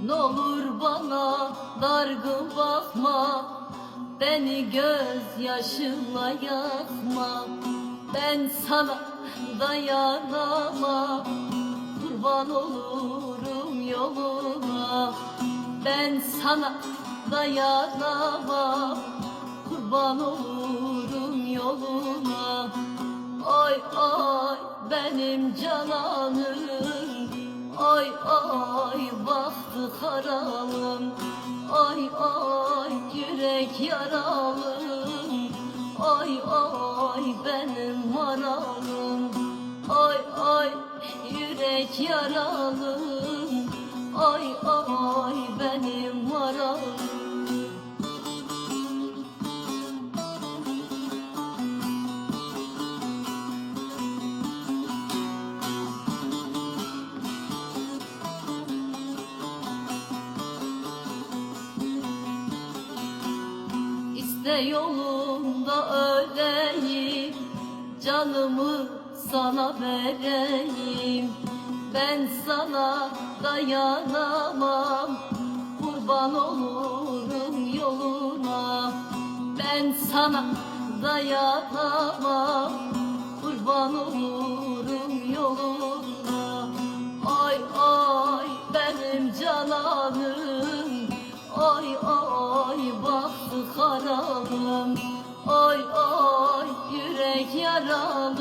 N'olur bana dargın bakma, beni gözyaşınla yakma. Ben sana dayanamam, kurban olurum yoluna. Ben sana dayanamam, kurban olurum yoluna. Oy oy benim cananım, oy oy bahtı haralım. Oy oy yürek yaralım, oy oy benim maralım. Oy oy yürek yaralım, oy oy benim maralım. İste yolunda öleyim, canımı sana vereyim. Ben sana dayanamam, kurban olurum yoluna. Ben sana dayanamam, kurban olurum yoluna. Oy oy benim cananım, oy oy bahtı haralım. Oy oy yürek yaralım,